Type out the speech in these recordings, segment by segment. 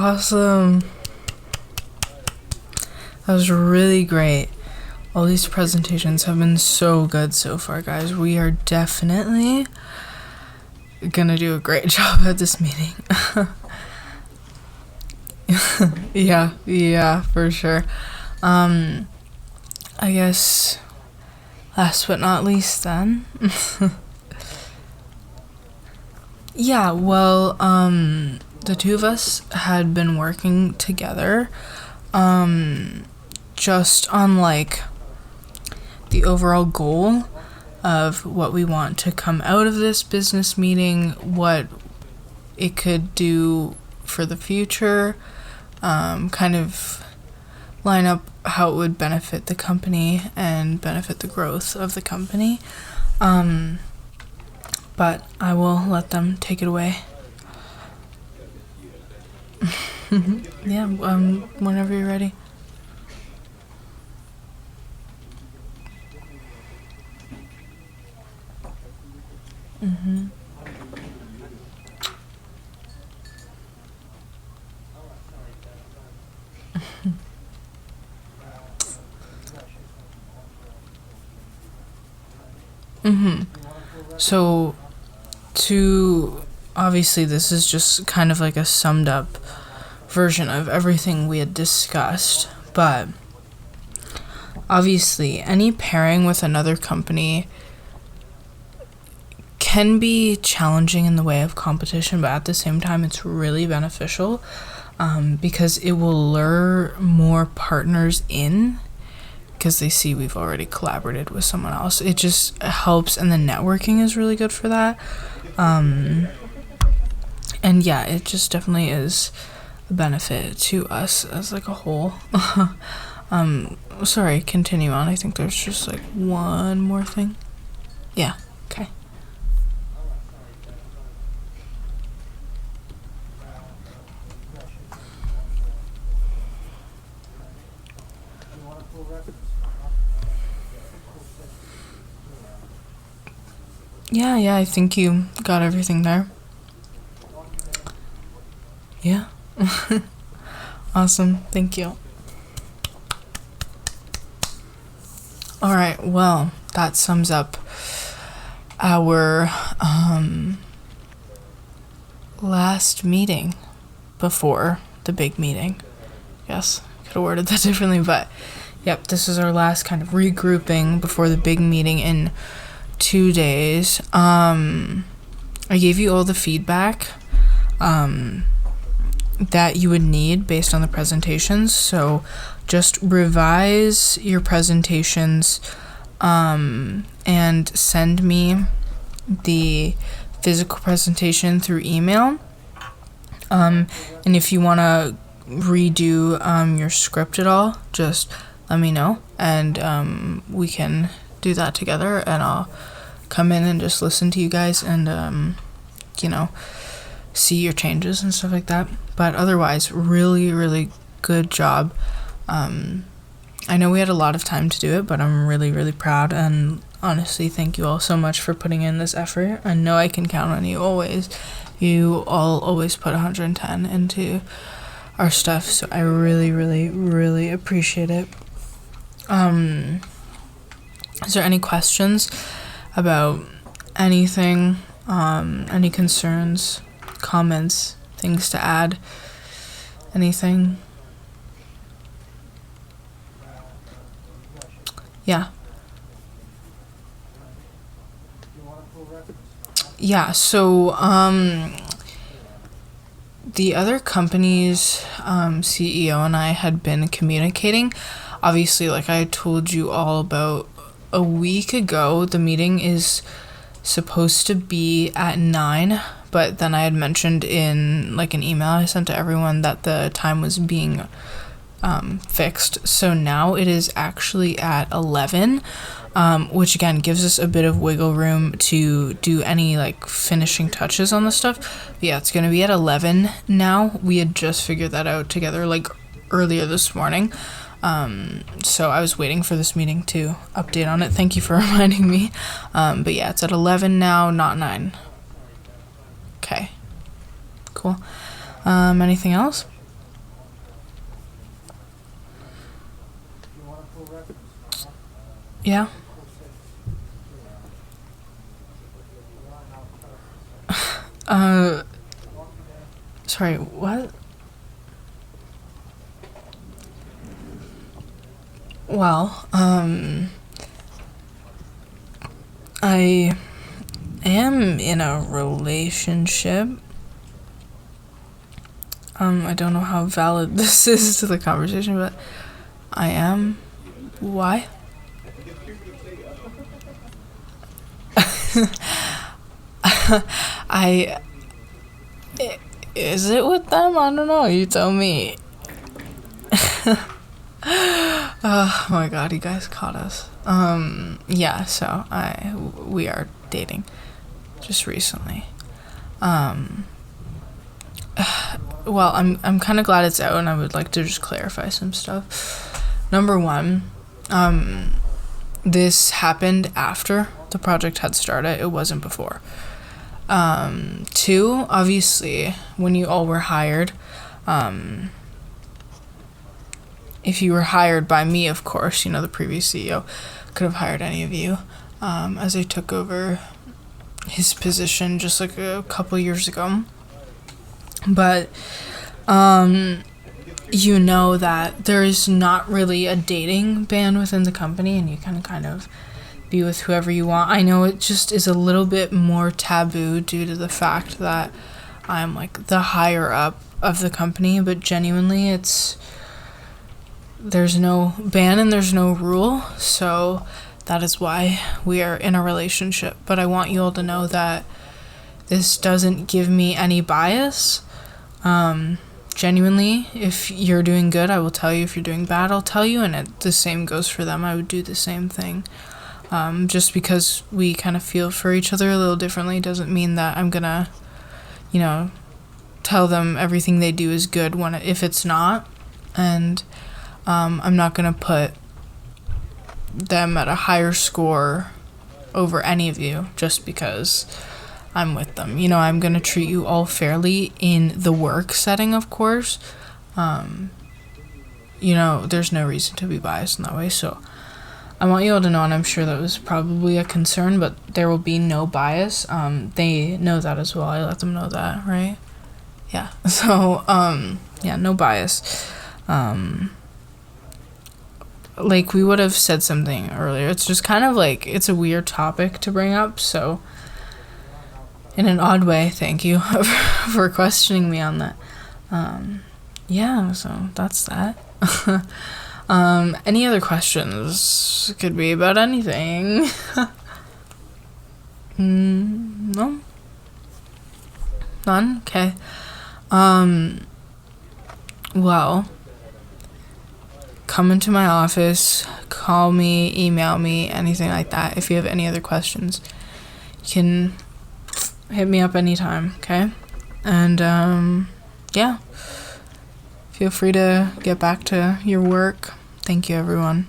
Awesome. That was really great. All these presentations have been so good so far, guys. We are definitely gonna do a great job at this meeting. Yeah, for sure. I guess last but not least then. Yeah, well, the two of us had been working together, just on like the overall goal of what we want to come out of this business meeting, what it could do for the future, kind of line up how it would benefit the company and benefit the growth of the company. But I will let them take it away. Yeah, whenever you're ready. So, obviously this is just kind of like a summed up version of everything we had discussed, but obviously any pairing with another company can be challenging in the way of competition, but at the same time it's really beneficial, because it will lure more partners in because they see we've already collaborated with someone else. It just helps, and the networking is really good for that. And yeah, it just definitely is a benefit to us as like a whole. Sorry, continue on. I think there's just like one more thing. Yeah, okay. Yeah, I think you got everything there. Yeah. Awesome, thank you. Alright, well, that sums up our last meeting before the big meeting. Yes, could have worded that differently, but yep, this is our last kind of regrouping before the big meeting in 2 days. I gave you all the feedback that you would need based on the presentations, so just revise your presentations and send me the physical presentation through email, and if you want to redo your script at all, just let me know, and we can do that together, and I'll come in and just listen to you guys and see your changes and stuff like that. But otherwise, really good job. I know we had a lot of time to do it, but I'm really proud, and honestly thank you all so much for putting in this effort. I know I can count on you always. You all always put 110 into our stuff, so I really appreciate it. Is there any questions about anything, any concerns, comments, things to add, anything? Yeah, so the other company's CEO and I had been communicating. Obviously, like I told you all about a week ago, the meeting is supposed to be at 9, but then I had mentioned in like an email I sent to everyone that the time was being fixed, so now it is actually at 11, which again gives us a bit of wiggle room to do any like finishing touches on the stuff. But yeah, it's gonna be at 11 now. We had just figured that out together like earlier this morning, so I was waiting for this meeting to update on it. Thank you for reminding me. But yeah, it's at 11 now, not 9. Okay, cool. Anything else? Yeah. Sorry, what? Well, I am in a relationship. I don't know how valid this is to the conversation, but I am. Why? Is it with them? I don't know. You tell me. Oh my god, you guys caught us. Yeah, so we are dating just recently. Well, I'm kind of glad it's out, and I would like to just clarify some stuff. Number one, this happened after the project had started. It wasn't before. Two, obviously, when you all were hired, if you were hired by me, of course, the previous CEO could have hired any of you, as I took over his position just like a couple years ago. But, that there is not really a dating ban within the company, and you can kind of be with whoever you want. I know it just is a little bit more taboo due to the fact that I'm like the higher up of the company, but genuinely there's no ban and there's no rule, so that is why we are in a relationship. But I want you all to know that this doesn't give me any bias. Genuinely, if you're doing good, I will tell you. If you're doing bad, I'll tell you, and the same goes for them. I would do the same thing. Just because we kind of feel for each other a little differently doesn't mean that I'm gonna, tell them everything they do is good if it's not. And I'm not gonna put them at a higher score over any of you just because I'm with them. I'm gonna treat you all fairly in the work setting, of course. There's no reason to be biased in that way, so I want you all to know, and I'm sure that was probably a concern, but there will be no bias. They know that as well. I let them know that, right? Yeah. So, no bias. Like, we would have said something earlier. It's just kind of like, it's a weird topic to bring up, so in an odd way, thank you for questioning me on that. So that's that. Any other questions? Could be about anything. No? None? Okay. Well, come into my office, call me, email me, anything like that. If you have any other questions, you can hit me up anytime, okay? And, feel free to get back to your work. Thank you, everyone.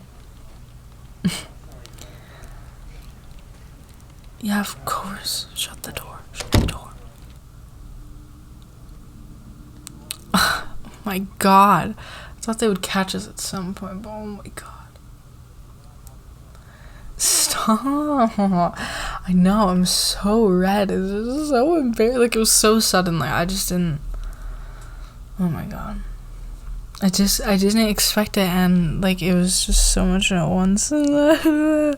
Yeah, of course. Shut the door. Shut the door. Oh my god. I thought they would catch us at some point, but oh my god. Stop. I know, I'm so red. It's just so embarrassing. Like, it was so sudden. Like, I just didn't. Oh my god. I didn't expect it, and like, it was just so much at once. God.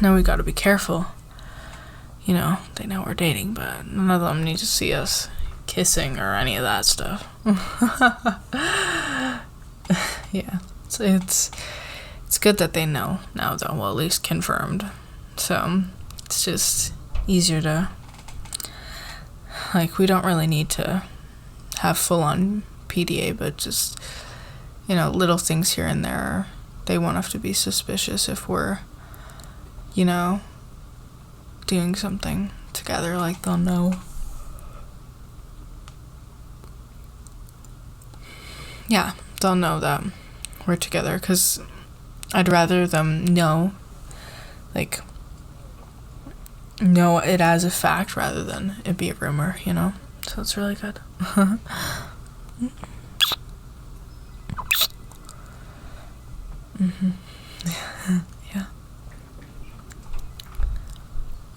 Now we gotta be careful. They know we're dating, but none of them need to see us kissing or any of that stuff. Yeah, it's good that they know now, though. Well, at least confirmed. So it's just easier to, like, we don't really need to have full-on PDA, but just, little things here and there, they won't have to be suspicious if we're, doing something together. Like, they'll know. Yeah, they'll know that we're together, because I'd rather them know like, know it as a fact rather than it be a rumor, you know? So it's really good. Mm-hmm. Yeah.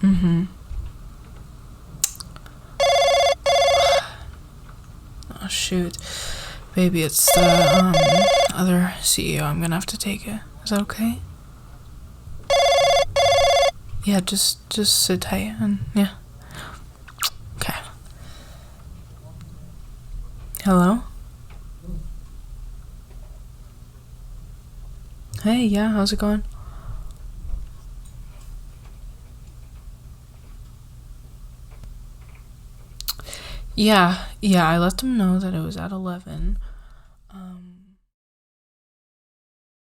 Mm-hmm. Oh, shoot. Baby, it's the, other CEO. I'm gonna have to take it. Is that okay? Yeah, just sit tight and, yeah. Okay. Hello? Hey, yeah, how's it going? Yeah, I let them know that it was at 11.